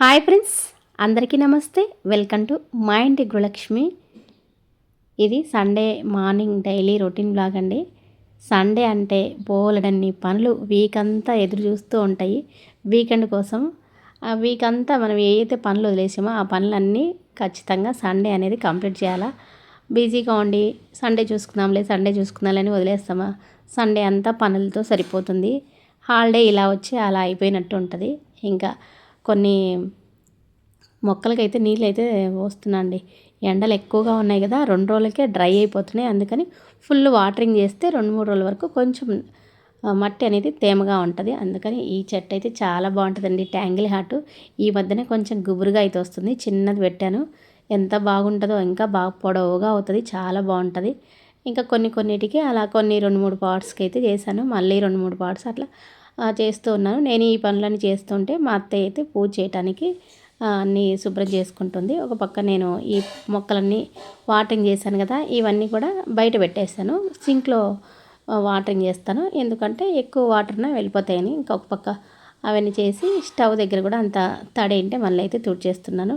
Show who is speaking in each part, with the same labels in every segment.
Speaker 1: Hi friends, అందరికీ నమస్తే. Welcome to మా ఇంటి గృహలక్ష్మి. ఇది Sunday morning daily routine blog అండి. సండే అంటే బోలెడన్ని పనులు వీక్ అంతా ఎదురు చూస్తూ ఉంటాయి వీకెండ్ కోసం. ఆ వీక్ అంతా మనం ఏదైతే పనులు వదిలేసామో ఆ పనులన్నీ ఖచ్చితంగా సండే అనేది కంప్లీట్ చేయాలా. బిజీగా ఉండి సండే చూసుకుందాంలే అని వదిలేస్తామా, సండే అంతా పనులతో సరిపోతుంది. హాలిడే ఇలా వచ్చి అలా అయిపోయినట్టు ఉంటుంది. ఇంకా కొన్ని మొక్కలకైతే నీళ్ళు అయితే పోస్తున్నా అండి. ఎండలు ఎక్కువగా ఉన్నాయి కదా, 2 రోజులకే డ్రై అయిపోతున్నాయి. అందుకని ఫుల్ వాటరింగ్ చేస్తే 2-3 రోజుల వరకు కొంచెం మట్టి అనేది తేమగా ఉంటుంది. అందుకని ఈ చెట్టు అయితే చాలా బాగుంటుందండి, ట్యాంగిల్ హార్ట్. ఈ మధ్యనే కొంచెం గుబురుగా అయితే వస్తుంది. చిన్నది పెట్టాను, ఎంత బాగుంటుందో. ఇంకా బాగా పొడవుగా అవుతుంది, చాలా బాగుంటుంది. ఇంకా కొన్నిటికి అలా కొన్ని 2-3 పార్ట్స్కి అయితే చేశాను. మళ్ళీ 2-3 పార్ట్స్ అట్లా చేస్తూ ఉన్నాను. నేను ఈ పనులన్నీ చేస్తుంటే మా అత్తయ్య అయితే పూజ చేయడానికి అన్నీ శుభ్రం చేసుకుంటుంది. ఒక పక్క నేను ఈ మొక్కలన్నీ వాటరింగ్ చేశాను కదా, ఇవన్నీ కూడా బయట పెట్టేస్తాను. సింక్లో వాటరింగ్ చేస్తాను, ఎందుకంటే ఎక్కువ వాటర్న వెళ్ళిపోతాయని. ఇంకొక పక్క అవన్నీ చేసి స్టవ్ దగ్గర కూడా అంత తడి ఉంటే మళ్ళీ అయితే తుడిచేస్తున్నాను.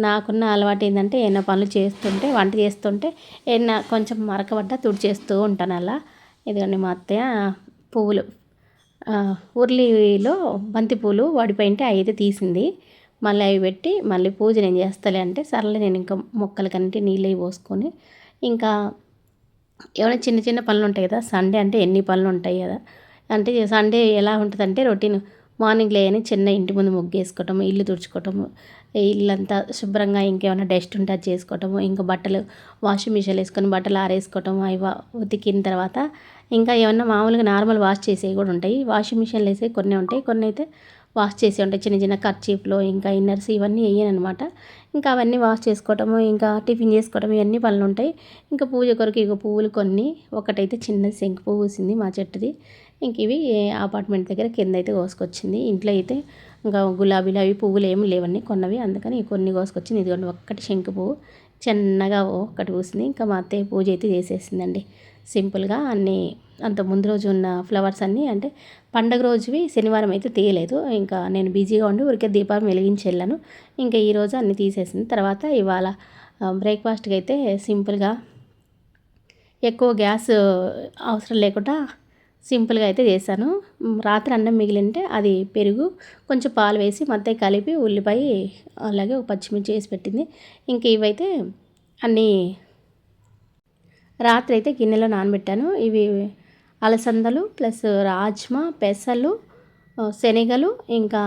Speaker 1: నాకున్న అలవాటు ఏంటంటే ఏమైనా పనులు చేస్తుంటే, వంట చేస్తుంటే ఏమైనా కొంచెం మరకబడ్డా తుడిచేస్తూ ఉంటాను అలా. ఇదిగోండి మా అత్తయ్య పువ్వులు, ఉర్లిలో బంతి పూలు వాడిపోయింటే అవి అయితే తీసింది. మళ్ళీ అవి పెట్టి మళ్ళీ పూజ నేను చేస్తాలే అంటే, సర్లే నేను ఇంకా మొక్కలకన్నిటి నీళ్ళు అవి పోసుకొని, ఇంకా ఏమైనా చిన్న చిన్న పనులు ఉంటాయి కదా. సండే అంటే ఎన్ని పనులు ఉంటాయి కదా. అంటే సండే ఎలా ఉంటుందంటే రొటీన్, మార్నింగ్ లేని చిన్న ఇంటి ముందు ముగ్గు వేసుకోవటము, ఇల్లు తుడుచుకోవటము, ఇల్లంతా శుభ్రంగా ఇంకేమైనా డస్ట్ ఉంటే అది చేసుకోవటము, ఇంకా బట్టలు వాషింగ్ మిషన్లో వేసుకొని బట్టలు ఆరేసుకోవటము, అవి ఉతికిన తర్వాత ఇంకా ఏమన్నా మామూలుగా నార్మల్ వాష్ చేసేవి కూడా ఉంటాయి. వాషింగ్ మిషన్లో వేసేవి కొన్ని ఉంటాయి, కొన్ని అయితే వాష్ చేసి ఉంటాయి. చిన్న చిన్న కర్చీఫ్లో ఇంకా ఇన్నర్స్ ఇవన్నీ వేయనమాట. ఇంకా అవన్నీ వాష్ చేసుకోవటము, ఇంకా టిఫిన్ చేసుకోవటం, ఇవన్నీ పనులు ఉంటాయి. ఇంకా పూజ కొరకు ఇక పువ్వులు కొన్ని, ఒకటైతే చిన్న శంకు పువ్వు పూసింది మా చెట్టుది. ఇంక ఇవి అపార్ట్మెంట్ దగ్గర కింద అయితే కోసుకొచ్చింది. ఇంట్లో అయితే ఇంకా గులాబీలు అవి పువ్వులు ఏమి లేవన్నీ కొన్నవి, అందుకని కొన్ని కోసుకొచ్చింది. ఇదిగోండి ఒక్కటి శంకు పువ్వు చిన్నగా ఒక్కటి పూసింది. ఇంకా మా అత్తయ్య పూజ అయితే చేసేసిందండి సింపుల్గా. అన్నీ అంత ముందు రోజు ఉన్న ఫ్లవర్స్ అన్నీ, అంటే పండగ రోజువి శనివారం అయితే తీయలేదు. ఇంకా నేను బిజీగా ఉండి ఊరికే దీపాలు వెలిగించి వెళ్ళాను. ఇంకా ఈరోజు అన్నీ తీసేసింది. తర్వాత ఇవాళ బ్రేక్ఫాస్ట్కి అయితే సింపుల్గా, ఎక్కువ గ్యాస్ అవసరం లేకుండా సింపుల్గా అయితే చేశాను. రాత్రి అన్నం మిగిలింటే అది పెరుగు కొంచెం పాలు వేసి మొత్తం కలిపి ఉల్లిపాయ అలాగే ఒక పచ్చిమిర్చి వేసి పెట్టింది. ఇంక ఇవైతే అన్నీ రాత్రి అయితే గిన్నెలో నానబెట్టాను. ఇవి అలసందలు ప్లస్ రాజ్మా, పెసలు, శనగలు, ఇంకా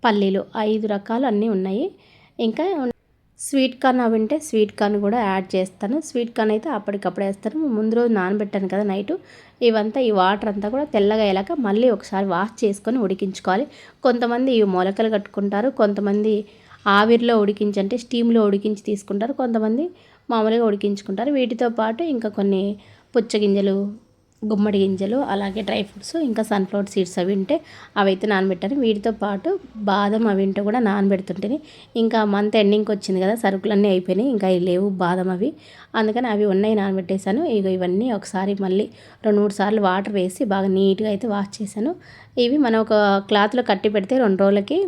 Speaker 1: పల్లీలు, 5 రకాలు అన్నీ ఉన్నాయి. ఇంకా స్వీట్ కార్న్ అవి ఉంటే స్వీట్ కార్న్ కూడా యాడ్ చేస్తాను. స్వీట్ కార్న్ అయితే అప్పటికప్పుడు వేస్తాను. ముందు రోజు నానబెట్టాను కదా నైటు, ఇవంతా ఈ వాటర్ అంతా కూడా తెల్లగా అయ్యాక మళ్ళీ ఒకసారి వాష్ చేసుకొని ఉడికించుకోవాలి. కొంతమంది ఇవి మొలకలు కట్టుకుంటారు, కొంతమంది ఆవిరిలో ఉడికించి అంటే స్టీమ్లో ఉడికించి తీసుకుంటారు, కొంతమంది మామూలుగా ఉడికించుకుంటారు. వీటితో పాటు ఇంకా కొన్ని పుచ్చగింజలు, గుమ్మడి గింజలు, అలాగే డ్రై ఫ్రూట్స్, ఇంకా సన్ఫ్లవర్ సీడ్స్ అవి ఉంటే అవి అయితే నానబెట్టాను. వీటితో పాటు బాదం అవి ఉంటే కూడా నానబెడుతుంటేనే. ఇంకా మంత్ ఎండింగ్కి వచ్చింది కదా, సరుకులన్నీ అయిపోయినాయి, ఇంకా అవి లేవు బాదం అవి, అందుకని అవి ఉన్నాయి నానబెట్టేశాను. ఇవన్నీ ఒకసారి మళ్ళీ 2-3 సార్లు వాటర్ వేసి బాగా నీట్గా అయితే వాష్ చేశాను. ఇవి మనం ఒక క్లాత్లో కట్టి పెడితే 2 రోజులకి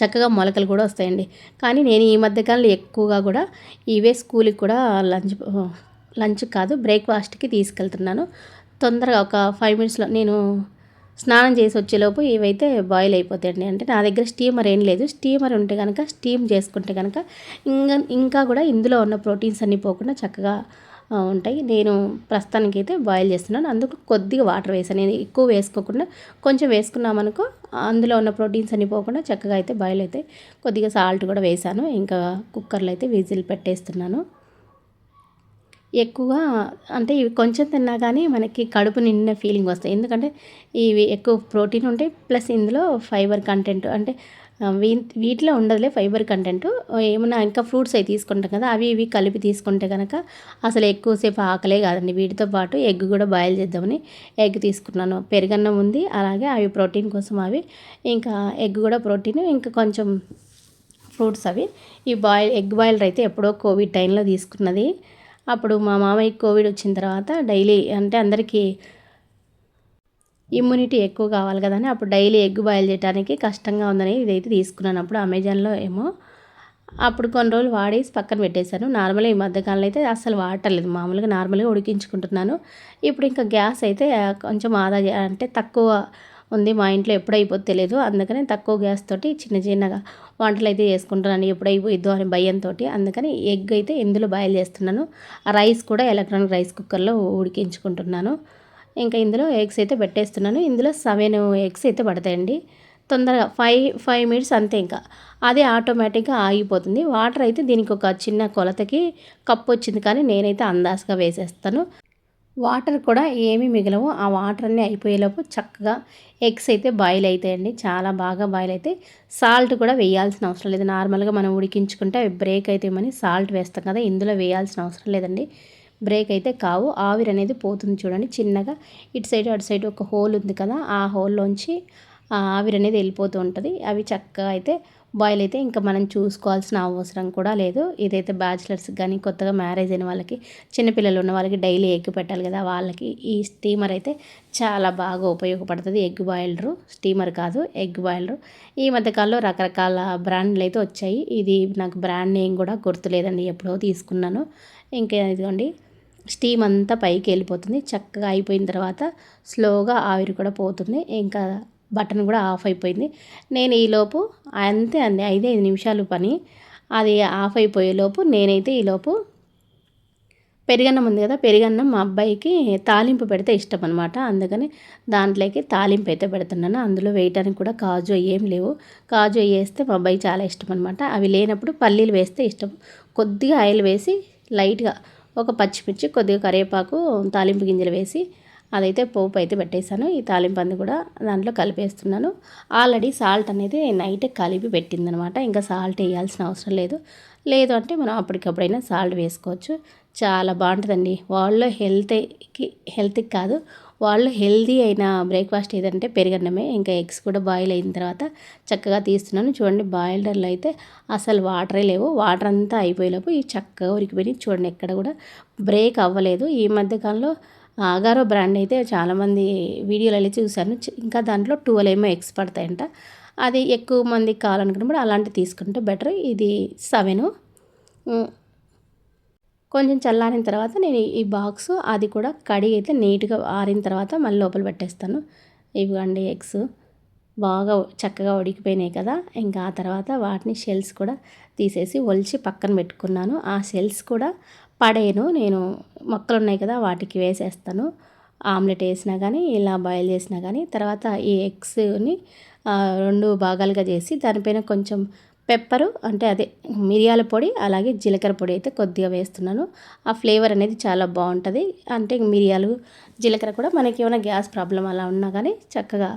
Speaker 1: చక్కగా మొలకలు కూడా వస్తాయండి. కానీ నేను ఈ మధ్యకాలంలో ఎక్కువగా కూడా ఇవే స్కూల్కి కూడా లంచ్ కాదు బ్రేక్ఫాస్ట్కి తీసుకెళ్తున్నాను. తొందరగా ఒక 5 మినిట్స్లో నేను స్నానం చేసి వచ్చేలోపు ఇవైతే బాయిల్ అయిపోతాయండి. అంటే నా దగ్గర స్టీమర్ ఏం లేదు. స్టీమర్ ఉంటే కనుక, స్టీమ్ చేసుకుంటే కనుక ఇంకా కూడా ఇందులో ఉన్న ప్రోటీన్స్ అన్నీ పోకుండా చక్కగా ఉంటాయి. నేను ప్రస్తుతానికి అయితే బాయిల్ చేస్తున్నాను, అందుకు కొద్దిగా వాటర్ వేసాను. నేను ఎక్కువ వేసుకోకుండా కొంచెం వేసుకున్నామనుకో అందులో ఉన్న ప్రోటీన్స్ అన్నీ పోకుండా చక్కగా అయితే బాయిల్ అయితే. కొద్దిగా సాల్ట్ కూడా వేసాను. ఇంకా కుక్కర్లో అయితే విజిల్ పెట్టేస్తున్నాను. ఎక్కువగా అంటే ఇవి కొంచెం తిన్నా కానీ మనకి కడుపు నిండిన ఫీలింగ్ వస్తాయి. ఎందుకంటే ఇవి ఎక్కువ ప్రోటీన్ ఉంటాయి, ప్లస్ ఇందులో ఫైబర్ కంటెంట్, అంటే వీటిలో ఉండదులే ఫైబర్ కంటెంట్. ఏమన్నా ఇంకా ఫ్రూట్స్ అవి తీసుకుంటాం కదా, అవి ఇవి కలిపి తీసుకుంటే కనుక అసలు ఎక్కువసేపు ఆకలే కాదండి. వీటితో పాటు ఎగ్ కూడా బాయిల్ చేద్దామని ఎగ్ తీసుకున్నాను. పెరుగన్నం ఉంది, అలాగే అవి ప్రోటీన్ కోసం అవి, ఇంకా ఎగ్ కూడా ప్రోటీన్, ఇంకా కొంచెం ఫ్రూట్స్ అవి. ఈ ఎగ్ బాయిలర్ అయితే ఎప్పుడో కోవిడ్ టైంలో తీసుకున్నది. అప్పుడు మా మామయ్యకి కోవిడ్ వచ్చిన తర్వాత డైలీ అంటే అందరికీ ఇమ్యూనిటీ ఎక్కువ కావాలి కదా అని అప్పుడు డైలీ ఎగ్ బాయిల్ చేయడానికి కష్టంగా ఉందని ఇదైతే తీసుకున్నాను. అప్పుడు అమెజాన్లో ఏమో అప్పుడు కొన్ని రోజులు వాడేసి పక్కన పెట్టేశాను. నార్మల్గా ఈ మధ్యకాలంలో అయితే అస్సలు వాడట్లేదు. మామూలుగా నార్మల్గా ఉడికించుకుంటున్నాను. ఇప్పుడు ఇంకా గ్యాస్ అయితే కొంచెం ఆదా అంటే తక్కువ ఉంది. మా ఇంట్లో ఎప్పుడు అయిపోద్దో తెలియదు. అందుకని తక్కువ గ్యాస్ తోటి చిన్న చిన్నగా వంటలు అయితే చేసుకుంటున్నాను. ఎప్పుడు అయిపోయిద్దో అని భయంతో. అందుకని ఎగ్ అయితే ఇందులో బాయిల్ చేస్తున్నాను. రైస్ కూడా ఎలక్ట్రానిక్ రైస్ కుక్కర్లో ఉడికించుకుంటున్నాను. ఇంకా ఇందులో ఎగ్స్ అయితే పెట్టేస్తున్నాను. ఇందులో 7 ఎగ్స్ అయితే పడతాయండి. తొందరగా 5 మినిట్స్ అంతే ఇంకా. అదే ఆటోమేటిక్గా ఆగిపోతుంది. వాటర్ అయితే దీనికి ఒక చిన్న కొలతకి కప్పు వచ్చింది, కానీ నేనైతే అందాజుగా వేసేస్తాను. వాటర్ కూడా ఏమీ మిగలవు. ఆ వాటర్ అన్నీ అయిపోయేలోపు చక్కగా ఎగ్స్ అయితే బాయిల్ అవుతాయండి. చాలా బాగా బాయిల్ అవుతాయి. సాల్ట్ కూడా వేయాల్సిన అవసరం లేదు. నార్మల్గా మనం ఉడికించుకుంటే అవి బ్రేక్ అవుతాయని సాల్ట్ వేస్తాం కదా, ఇందులో వేయాల్సిన అవసరం లేదండి. బ్రేక్ అయితే కావు. ఆవిరి అనేది పోతుంది చూడండి చిన్నగా. ఇటు సైడ్ అటు సైడ్ ఒక హోల్ ఉంది కదా, ఆ హోల్లోంచి ఆవిరి అనేది వెళ్ళిపోతూ ఉంటుంది. అవి చక్కగా అయితే బాయిల్ అయితే ఇంకా మనం చూసుకోవాల్సిన అవసరం కూడా లేదు. ఇదైతే బ్యాచిలర్స్ కానీ కొత్తగా మ్యారేజ్ అయిన వాళ్ళకి, చిన్నపిల్లలు ఉన్న వాళ్ళకి డైలీ ఎగ్ పెట్టాలి కదా, వాళ్ళకి ఈ స్టీమర్ అయితే చాలా బాగా ఉపయోగపడుతుంది. ఎగ్ బాయిలరు, స్టీమర్ కాదు ఎగ్ బాయిలరు. ఈ మధ్యకాలంలో రకరకాల బ్రాండ్లు అయితే వచ్చాయి. ఇది నాకు బ్రాండ్ నేమ్ కూడా గుర్తులేదండి, ఎప్పుడో తీసుకున్నాను. ఇంకా ఇదిగోండి స్టీమ్ అంతా పైకి వెళ్ళిపోతుంది. చక్కగా అయిపోయిన తర్వాత స్లోగా ఆవిరి కూడా పోతుంది. ఇంకా బటన్ కూడా ఆఫ్ అయిపోయింది. నేను ఈలోపు అంతే అండి 5 నిమిషాలు పని. అది ఆఫ్ అయిపోయేలోపు నేనైతే ఈలోపు పెరుగన్నం ఉంది కదా, పెరుగన్నం మా అబ్బాయికి తాలింపు పెడితే ఇష్టం అనమాట. అందుకని దాంట్లోకి తాలింపు అయితే పెడుతున్నాను. అందులో వేయటానికి కూడా కాజు ఏం లేవు. కాజు వేస్తే మా అబ్బాయి చాలా ఇష్టం అనమాట. అవి లేనప్పుడు పల్లీలు వేస్తే ఇష్టం. కొద్దిగా ఆయిల్ వేసి లైట్గా ఒక పచ్చిమిర్చి, కొద్దిగా కరివేపాకు, తాలింపు గింజలు వేసి అదైతే పోపు అయితే పెట్టేశాను. ఈ తాలింపు అంది కూడా దాంట్లో కలిపేస్తున్నాను. ఆల్రెడీ సాల్ట్ అనేది నైటే కలిపి పెట్టిందనమాట. ఇంకా సాల్ట్ వేయాల్సిన అవసరం లేదు. లేదు అంటే మనం అప్పటికప్పుడైనా సాల్ట్ వేసుకోవచ్చు. చాలా బాగుంటుందండి. వాళ్ళు హెల్త్కి కాదు, వాళ్ళు హెల్తీ అయిన బ్రేక్ఫాస్ట్ ఏదంటే పెరుగన్నమే. ఇంకా ఎగ్స్ కూడా బాయిల్ అయిన తర్వాత చక్కగా తీస్తున్నాను. చూడండి బాయిల్డర్లో అయితే అసలు వాటరే లేవు. వాటర్ అంతా అయిపోయేలోపు ఈ చక్కగా ఉరికిపోయి చూడండి, ఎక్కడ కూడా బ్రేక్ అవ్వలేదు. ఈ మధ్యకాలంలో ఆగారో బ్రాండ్ అయితే చాలామంది వీడియోలలో చూశాను. ఇంకా దాంట్లో 12 ఏమో ఎగ్స్ పడతాయంట. అది ఎక్కువ మందికి కావాలనుకున్నప్పుడు అలాంటివి తీసుకుంటే బెటర్. ఇది 7. కొంచెం చల్లారిన తర్వాత నేను ఈ బాక్సు అది కూడా కడిగి అయితే నీట్గా ఆరిన తర్వాత మళ్ళీ లోపల పెట్టేస్తాను. ఇవ్వండి ఎగ్స్ బాగా చక్కగా ఉడికిపోయినాయి కదా. ఇంకా ఆ తర్వాత వాటిని షెల్స్ కూడా తీసేసి ఒలిచి పక్కన పెట్టుకున్నాను. ఆ షెల్స్ కూడా పడేయను, నేను మొక్కలు ఉన్నాయి కదా వాటికి వేసేస్తాను. ఆమ్లెట్ వేసినా కానీ ఇలా బాయిల్ చేసినా కానీ. తర్వాత ఈ ఎగ్స్ని 2 భాగాలుగా చేసి దానిపైన కొంచెం పెప్పరు అంటే అదే మిరియాల పొడి, అలాగే జీలకర్ర పొడి అయితే కొద్దిగా వేస్తున్నాను. ఆ ఫ్లేవర్ అనేది చాలా బాగుంటుంది. అంటే మిరియాలు, జీలకర్ర కూడా మనకి ఏమైనా గ్యాస్ ప్రాబ్లం అలా ఉన్నా కానీ చక్కగా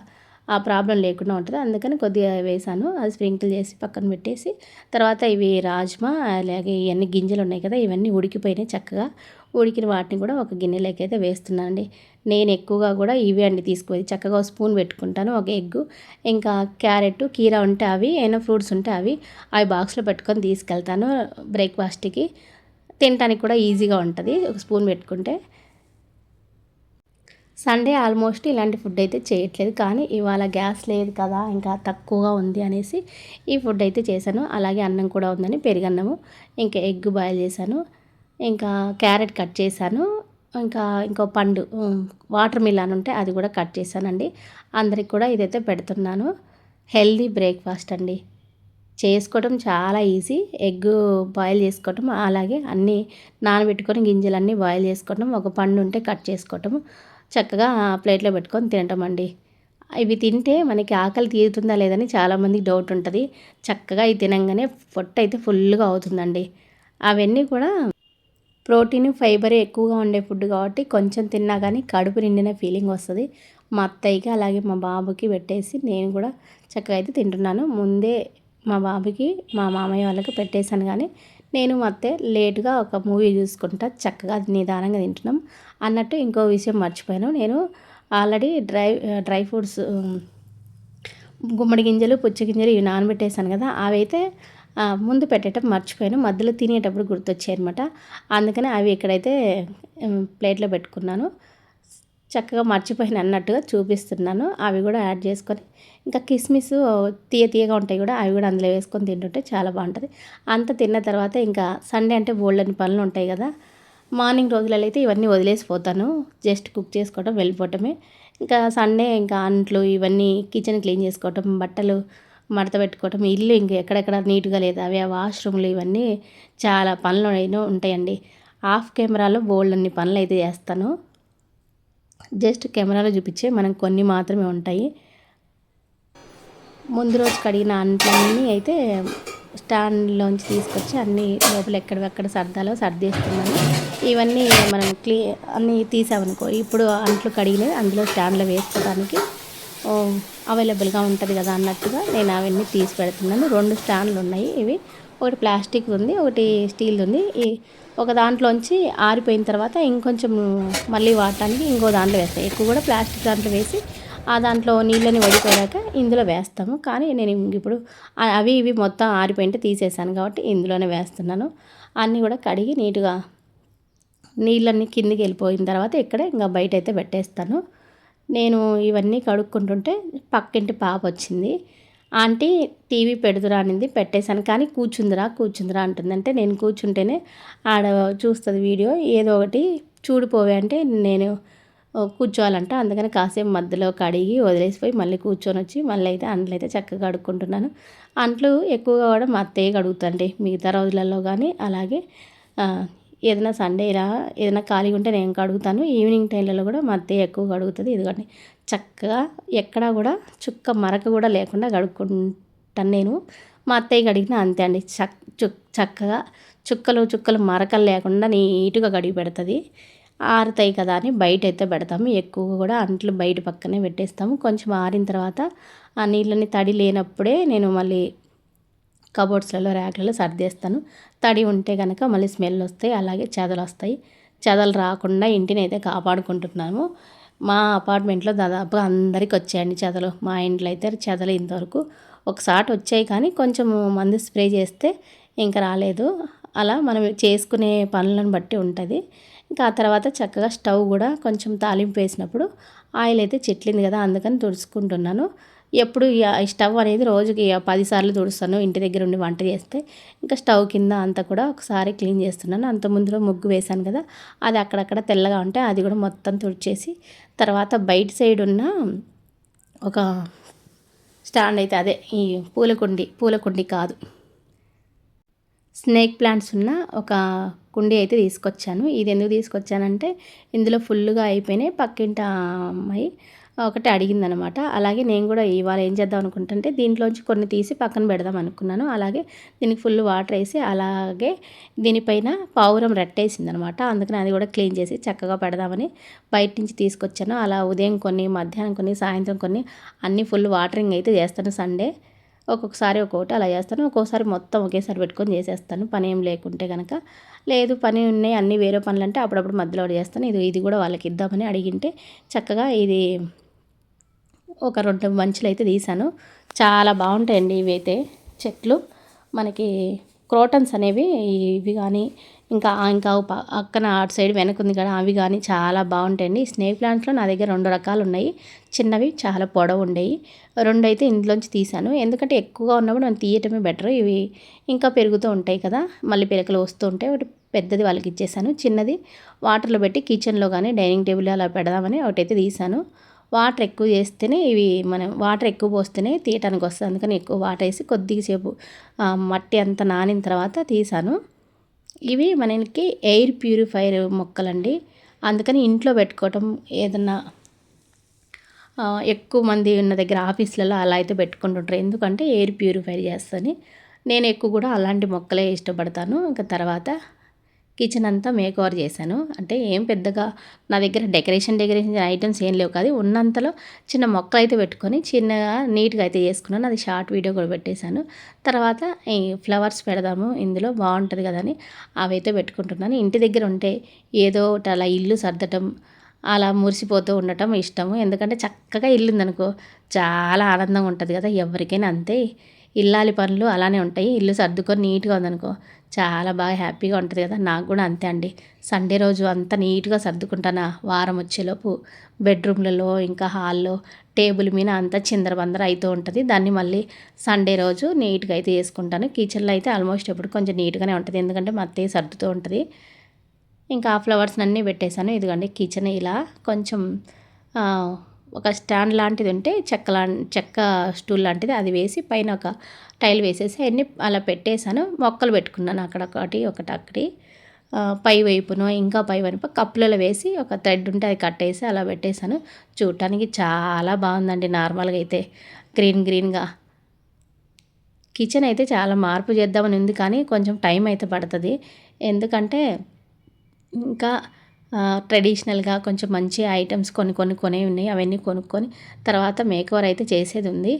Speaker 1: ఆ ప్రాబ్లం లేకుండా ఉంటుంది. అందుకని కొద్దిగా వేసాను. అది స్ప్రింకిల్ చేసి పక్కన పెట్టేసి తర్వాత ఇవి రాజ్మా, అలాగే ఇవన్నీ గింజలు ఉన్నాయి కదా, ఇవన్నీ ఉడికిపోయినాయి చక్కగా. ఉడికిన వాటిని కూడా ఒక గిన్నెలోకి అయితే వేస్తున్నానండి. నేను ఎక్కువగా కూడా ఇవే అండి తీసుకుపోయి చక్కగా స్పూన్ పెట్టుకుంటాను. ఒక ఎగ్గు, ఇంకా క్యారెట్, కీరా ఉంటే అవి, ఏమైనా ఫ్రూట్స్ ఉంటే అవి బాక్స్లో పెట్టుకొని తీసుకెళ్తాను. బ్రేక్ఫాస్ట్కి తినడానికి కూడా ఈజీగా ఉంటుంది ఒక స్పూన్ పెట్టుకుంటే. సండే ఆల్మోస్ట్ ఇలాంటి ఫుడ్ అయితే చేయట్లేదు, కానీ ఇవాళ గ్యాస్ లేదు కదా, ఇంకా తక్కువగా ఉంది అనేసి ఈ ఫుడ్ అయితే చేశాను. అలాగే అన్నం కూడా ఉందని పెరుగన్నము, ఇంకా ఎగ్ బాయిల్ చేశాను, ఇంకా క్యారెట్ కట్ చేశాను, ఇంకా ఇంకో పండు వాటర్ మిలాన్ ఉంటే అది కూడా కట్ చేశానండి. అందరికి కూడా ఇదైతే పెడుతున్నాను. హెల్దీ బ్రేక్ఫాస్ట్ అండి. చేసుకోవడం చాలా ఈజీ. ఎగ్ బాయిల్ చేసుకోవటం, అలాగే అన్నీ నానబెట్టుకొని గింజలన్నీ బాయిల్ చేసుకోవటం, ఒక పండు ఉంటే కట్ చేసుకోవటం, చక్కగా ప్లేట్లో పెట్టుకొని తినటం అండి. ఇవి తింటే మనకి ఆకలి తీరుతుందా లేదని చాలామందికి డౌట్ ఉంటుంది. చక్కగా ఇవి తినంగానే పొట్ట అయితే ఫుల్గా అవుతుందండి. అవన్నీ కూడా ప్రోటీన్, ఫైబర్ ఎక్కువగా ఉండే ఫుడ్ కాబట్టి కొంచెం తిన్నా కానీ కడుపు నిండిన ఫీలింగ్ వస్తుంది. మా అత్తయ్యకి అలాగే మా బాబుకి పెట్టేసి నేను కూడా చక్కగా అయితే తింటున్నాను. ముందే మా బాబుకి మా మామయ్య వాళ్ళకి పెట్టేశాను, కానీ నేను మా అత్తయ్య లేటుగా ఒక మూవీ చూసుకుంటా చక్కగా నిదానంగా తింటున్నాం. అన్నట్టు ఇంకో విషయం మర్చిపోయాను. నేను ఆల్రెడీ డ్రై ఫ్రూట్స్, గుమ్మడి గింజలు, పుచ్చ గింజలు ఇవి నానబెట్టేశాను కదా, అవి అయితే ముందు పెట్టేటప్పుడు మర్చిపోయాను. మధ్యలో తినేటప్పుడు గుర్తొచ్చాయి అనమాట. అందుకని అవి ఇక్కడైతే ప్లేట్లో పెట్టుకున్నాను. చక్కగా మర్చిపోయిన అన్నట్టుగా చూపిస్తున్నాను. అవి కూడా యాడ్ చేసుకొని ఇంకా కిస్మిస్ తీయగా ఉంటాయి కూడా, అవి కూడా అందులో వేసుకొని తింటుంటే చాలా బాగుంటుంది. అంత తిన్న తర్వాత ఇంకా సండే అంటే బోల్డన్ని పనులు ఉంటాయి కదా. మార్నింగ్ రోజులలో అయితే ఇవన్నీ వదిలేసిపోతాను, జస్ట్ కుక్ చేసుకోవటం వెళ్ళిపోవటమే. ఇంకా సండే ఇంకా అంట్లు ఇవన్నీ కిచెన్ క్లీన్ చేసుకోవటం, బట్టలు మడత పెట్టుకోవటం, ఇల్లు ఇంక ఎక్కడెక్కడ నీట్గా లేదు అవి వాష్రూమ్లు ఇవన్నీ చాలా పనులు ఉంటాయండి. ఆఫ్ కెమెరాలో బోల్డన్ని పనులు అయితే చేస్తాను. జస్ట్ కెమెరాలో చూపించే మనం కొన్ని మాత్రమే ఉంటాయి. ముందు రోజు కడిగిన అంట్లన్నీ అయితే స్టాండ్లోంచి తీసుకొచ్చి అన్నీ లోపల ఎక్కడెక్కడ సర్దాలో సర్దేస్తున్నాను. ఇవన్నీ మనం అన్నీ తీసామనుకో, ఇప్పుడు అంట్లు కడిగినవి అందులో స్టాండ్లో వేసుకోవడానికి అవైలబుల్గా ఉంటుంది కదా అన్నట్టుగా నేను అవన్నీ తీసి పెడుతున్నాను. 2 స్టాండ్లు ఉన్నాయి. ఇవి ఒకటి ప్లాస్టిక్ ఉంది, ఒకటి స్టీల్ ఉంది. ఒక దాంట్లోంచి ఆరిపోయిన తర్వాత ఇంకొంచెం మళ్ళీ వాడటానికి ఇంకో దాంట్లో వేస్తాయి. ఎక్కువ కూడా ప్లాస్టిక్ దాంట్లో వేసి ఆ దాంట్లో నీళ్ళని వడిపోయాక ఇందులో వేస్తాము. కానీ నేను ఇప్పుడు అవి ఇవి మొత్తం ఆరిపోయింటే తీసేసాను కాబట్టి ఇందులోనే వేస్తున్నాను. అన్నీ కూడా కడిగి నీట్గా నీళ్ళన్నీ కిందికి వెళ్ళిపోయిన తర్వాత ఇక్కడ ఇంకా బయట అయితే పెట్టేస్తాను. నేను ఇవన్నీ కడుక్కుంటుంటే పక్కింటి పాప వచ్చింది. ఆంటీ టీవీ పెడుదురా అనింది, పెట్టేశాను. కానీ కూర్చుందిరా అంటుందంటే నేను కూర్చుంటేనే ఆడ చూస్తుంది వీడియో ఏదో ఒకటి, చూడిపోవే అంటే నేను కూర్చోవాలంట. అందుకని కాసేపు మధ్యలో కడిగి వదిలేసిపోయి మళ్ళీ కూర్చొని వచ్చి మళ్ళీ అయితే అంట్లు అయితే చక్కగా కడుక్కుంటున్నాను. అంట్లు ఎక్కువగా కూడా మా అత్తయ్య కడుగుతండి మిగతా రోజులలో కానీ. అలాగే ఏదైనా సండే ఇలా ఏదైనా ఖాళీగా ఉంటే నేను కడుగుతాను. ఈవినింగ్ టైంలలో కూడా మా అత్తయ్య ఎక్కువ కడుగుతుంది. ఇదిగోండి చక్కగా ఎక్కడా కూడా చుక్క మరక కూడా లేకుండా కడుక్కుంటాను నేను. మా అత్తయ్య కడిగిన అంతే అండి, చక్కగా చుక్కలు మరకలు లేకుండా నీట్గా కడిగి పెడుతుంది. ఆరుతాయి కదా అని బయట అయితే పెడతాము. ఎక్కువగా కూడా అంట్లు బయట పక్కనే పెట్టేస్తాము. కొంచెం ఆరిన తర్వాత ఆ నీళ్ళని తడి లేనప్పుడే నేను మళ్ళీ కబోర్డ్స్లలో ర్యాక్లలో సర్దేస్తాను. తడి ఉంటే కనుక మళ్ళీ స్మెల్ వస్తాయి, అలాగే చెదలు వస్తాయి. చెదలు రాకుండా ఇంటిని అయితే కాపాడుకుంటున్నాము. మా అపార్ట్మెంట్లో దాదాపుగా అందరికి వచ్చాయండి చెదలు. మా ఇంట్లో అయితే చెదలు ఇంతవరకు ఒకసారి వచ్చాయి, కానీ కొంచెం మందు స్ప్రే చేస్తే ఇంకా రాలేదు. అలా మనం చేసుకునే పనులను బట్టి ఉంటుంది. ఇంకా ఆ తర్వాత చక్కగా స్టవ్ కూడా కొంచెం తాలింపు వేసినప్పుడు ఆయిల్ అయితే చిట్లింది కదా, అందుకని తుడుచుకుంటున్నాను. ఎప్పుడు ఈ స్టవ్ అనేది రోజుకి 10 సార్లు తుడుస్తాను ఇంటి దగ్గర ఉండి వంట చేస్తే. ఇంకా స్టవ్ కింద అంతా కూడా ఒకసారి క్లీన్ చేస్తున్నాను. అంత ముందులో ముగ్గు వేశాను కదా, అది అక్కడక్కడ తెల్లగా ఉంటే అది కూడా మొత్తం తుడిచేసి తర్వాత బయట సైడ్ ఉన్న ఒక స్టాండ్ అయితే అదే ఈ పూలకుండి కాదు, స్నేక్ ప్లాంట్స్ ఉన్న ఒక కుండీ అయితే తీసుకొచ్చాను. ఇది ఎందుకు తీసుకొచ్చానంటే ఇందులో ఫుల్గా అయిపోయినాయి. పక్కింటి అమ్మాయి ఒకటి అడిగిందనమాట. అలాగే నేను కూడా ఇవాళ ఏం చేద్దాం అనుకుంటుంటే దీంట్లోంచి కొన్ని తీసి పక్కన పెడదాం అనుకున్నాను. అలాగే దీనికి ఫుల్ వాటర్ వేసి అలాగే దీనిపైన పావురం రెట్టేసిందనమాట. అందుకని అది కూడా క్లీన్ చేసి చక్కగా పెడదామని బయట నుంచి తీసుకొచ్చాను. అలా ఉదయం కొన్ని, మధ్యాహ్నం కొన్ని, సాయంత్రం కొన్ని అన్నీ ఫుల్ వాటరింగ్ అయితే చేస్తాను సండే. ఒక్కొక్కసారి ఒక్కొక్కటి అలా చేస్తాను. ఒక్కొక్కసారి మొత్తం ఒకేసారి పెట్టుకొని చేసేస్తాను పని ఏం లేకుంటే కనుక. లేదు పని ఉన్నాయి అన్నీ వేరే పనులు అంటే అప్పుడప్పుడు మధ్యలో చేస్తాను. ఇది కూడా వాళ్ళకి ఇద్దామని అడిగింటే చక్కగా ఇది ఒక 2 మంచులు అయితే తీసాను. చాలా బాగుంటాయండి ఇవి అయితే చెట్లు. మనకి క్రోటన్స్ అనేవి ఇవి కానీ ఇంకా అక్కన అటు సైడ్ వెనకుంది కదా అవి కానీ చాలా బాగుంటాయండి. స్నేక్ ప్లాంట్స్లో నా దగ్గర 2 రకాలు ఉన్నాయి. చిన్నవి చాలా పొడవు ఉండేవి. 2 అయితే ఇంట్లోంచి తీసాను. ఎందుకంటే ఎక్కువగా ఉన్నప్పుడు మనం తీయటమే బెటర్. ఇవి ఇంకా పెరుగుతూ ఉంటాయి కదా, మళ్ళీ పిలకలు వస్తూ ఉంటాయి. ఒకటి పెద్దది వాళ్ళకి ఇచ్చేసాను, చిన్నది వాటర్లో పెట్టి కిచెన్లో కానీ డైనింగ్ టేబుల్ అలా పెడదామని ఒకటైతే తీసాను. వాటర్ ఎక్కువ చేస్తేనే ఇవి మనం వాటర్ ఎక్కువ పోస్తేనే తీయటానికి వస్తుంది. అందుకని ఎక్కువ వాటర్ వేసి కొద్దిసేపు మట్టి అంతా నానిన తర్వాత తీసాను. ఇవి మనకి ఎయిర్ ప్యూరిఫైర్ మొక్కలండి. అందుకని ఇంట్లో పెట్టుకోవటం ఏదన్నా ఎక్కువ మంది ఉన్న దగ్గర ఆఫీసులలో అలా అయితే పెట్టుకుంటుంటారు. ఎందుకంటే ఎయిర్ ప్యూరిఫైర్ చేస్తని. నేను ఎక్కువ కూడా అలాంటి మొక్కలే ఇష్టపడతాను. ఇంకా తర్వాత కిచెన్ అంతా మేక్ ఓవర్ చేశాను. అంటే ఏం పెద్దగా నా దగ్గర డెకరేషన్ ఐటమ్స్ ఏం లేవు కాదు, ఉన్నంతలో చిన్న మొక్కలు అయితే పెట్టుకొని చిన్నగా నీట్గా అయితే చేసుకున్నాను. అది షార్ట్ వీడియో కూడా పెట్టేశాను. తర్వాత ఈ ఫ్లవర్స్ పెడదాము ఇందులో బాగుంటుంది కదా అని అవి అయితే పెట్టుకుంటున్నాను. ఇంటి దగ్గర ఉంటే ఏదో ఒకటి అలా ఇల్లు సర్దటం, అలా మురిసిపోతూ ఉండటం ఇష్టము. ఎందుకంటే చక్కగా ఇల్లు ఉందనుకో చాలా ఆనందంగా ఉంటుంది కదా, ఎవరికైనా అంతే. ఇల్లాలి పనులు అలానే ఉంటాయి. ఇల్లు సర్దుకొని నీట్గా ఉందనుకో చాలా బాగా హ్యాపీగా ఉంటుంది కదా. నాకు కూడా అంతే అండి. సండే రోజు అంతా నీట్గా సర్దుకుంటాను. వారం వచ్చేలోపు బెడ్రూమ్లలో ఇంకా హాల్లో టేబుల్ మీద అంతా చిందరబందర అవుతూ ఉంటుంది. దాన్ని మళ్ళీ సండే రోజు నీట్గా అయితే చేసుకుంటాను. కిచెన్లో అయితే ఆల్మోస్ట్ ఎప్పుడు కొంచెం నీట్గానే ఉంటుంది, ఎందుకంటే మా అత్తయ్య సర్దుతూ ఉంటుంది. ఇంకా ఆ ఫ్లవర్స్ అన్నీ పెట్టేశాను. ఇదిగోండి కిచెన్ ఇలా కొంచెం ఒక స్టాండ్ లాంటిది ఉంటే చెక్క స్టూల్ లాంటిది అది వేసి పైన ఒక టైల్ వేసేసి అన్నీ అలా పెట్టేశాను. మొక్కలు పెట్టుకున్నాను అక్కడొకటి ఒకటి పై వైపును ఇంకా పై వైపు కప్పులలో వేసి ఒక థ్రెడ్ ఉంటే అది కట్టేసి అలా పెట్టేశాను. చూడటానికి చాలా బాగుందండి. నార్మల్గా అయితే గ్రీన్గా కిచెన్ అయితే చాలా మార్పు చేద్దామని ఉంది, కానీ కొంచెం టైం అయితే పడుతుంది. ఎందుకంటే ఇంకా ట్రెడిషనల్గా కొంచెం మంచి ఐటమ్స్ కొనేవి ఉన్నాయి. అవన్నీ కొనుక్కొని తర్వాత మేకోవర్ అయితే చేసేది ఉంది.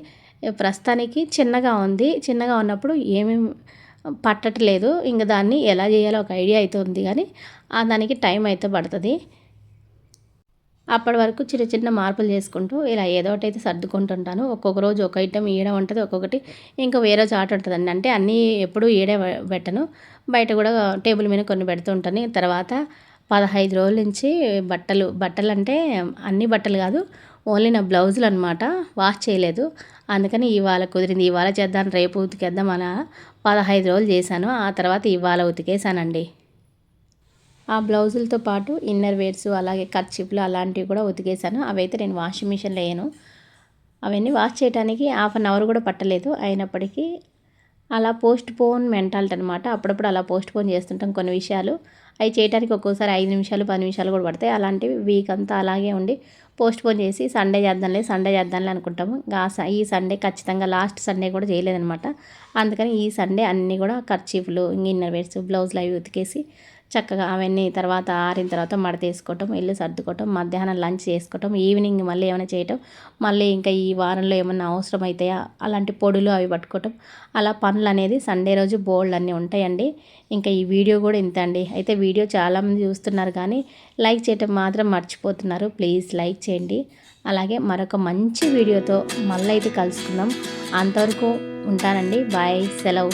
Speaker 1: ప్రస్తుతానికి చిన్నగా ఉంది. చిన్నగా ఉన్నప్పుడు ఏమేమి పట్టట్లేదు. ఇంక దాన్ని ఎలా చేయాలో ఒక ఐడియా అయితే ఉంది, కానీ దానికి టైం అయితే పడుతుంది. అప్పటి వరకు చిన్న చిన్న మార్పులు చేసుకుంటూ ఇలా ఏదో ఒకటి అయితే సర్దుకుంటుంటాను. ఒక్కొక్క రోజు ఒక ఐటెం ఈడ ఉంటుంది, ఒక్కొక్కటి ఇంకా వేరే చాట ఉంటుందండి. అంటే అన్నీ ఎప్పుడూ ఈడే పెట్టను, బయట కూడా టేబుల్ మీద కొన్ని పెడుతూ ఉంటాను. తర్వాత 15 రోజుల నుంచి బట్టలు అంటే అన్ని బట్టలు కాదు, ఓన్లీ నా బ్లౌజులు అనమాట వాష్ చేయలేదు. అందుకని ఇవాళ కుదిరింది, ఇవాళ చేద్దాం రేపు ఉతికేద్దాం అలా 15 రోజులు చేశాను. ఆ తర్వాత ఇవాళ ఉతికేసానండి. ఆ బ్లౌజులతో పాటు ఇన్నర్ వేర్స్ అలాగే కర్చీఫ్లు అలాంటివి కూడా ఉతికేసాను. అవైతే నేను వాషింగ్ మిషన్లో వేయను. అవన్నీ వాష్ చేయడానికి హాఫ్ అన్ అవర్ కూడా పట్టలేదు. అయినప్పటికీ అలా పోస్ట్ పోన్ మెంటాలిటీ అనమాట. అప్పుడప్పుడు అలా పోస్ట్ పోన్ చేస్తుంటాం కొన్ని విషయాలు. అవి చేయడానికి ఒక్కోసారి 5 నిమిషాలు 10 నిమిషాలు కూడా పడతాయి. అలాంటివి వీక్ అంతా అలాగే ఉండి పోస్ట్ పోన్ చేసి సండే చేద్దాంలే అనుకుంటాము. ఈ సండే ఖచ్చితంగా లాస్ట్ సండే కూడా చేయలేదనమాట. అందుకని ఈ సండే అన్నీ కూడా కర్చీఫ్లు ఇన్నర్ వేర్స్ బ్లౌజులు అవి ఉతికేసి చక్కగా అవన్నీ తర్వాత ఆరిన తర్వాత మడతేసుకోవటం, ఇల్లు సర్దుకోవటం, మధ్యాహ్నం లంచ్ చేసుకోవటం, ఈవినింగ్ మళ్ళీ ఏమైనా చేయటం, మళ్ళీ ఇంకా ఈ వారంలో ఏమన్నా అవసరం అవుతాయా అలాంటి పొడులు అవి పట్టుకోవటం, అలా పనులు అనేది సండే రోజు బోల్డ్ అన్నీ ఉంటాయండి. ఇంకా ఈ వీడియో కూడా ఇంత అండి. అయితే వీడియో చాలామంది చూస్తున్నారు, కానీ లైక్ చేయటం మాత్రం మర్చిపోతున్నారు. ప్లీజ్ లైక్ చేయండి. అలాగే మరొక మంచి వీడియోతో మళ్ళీ అయితే కలుసుకుందాం. అంతవరకు ఉంటానండి. బాయ్, సెలవు.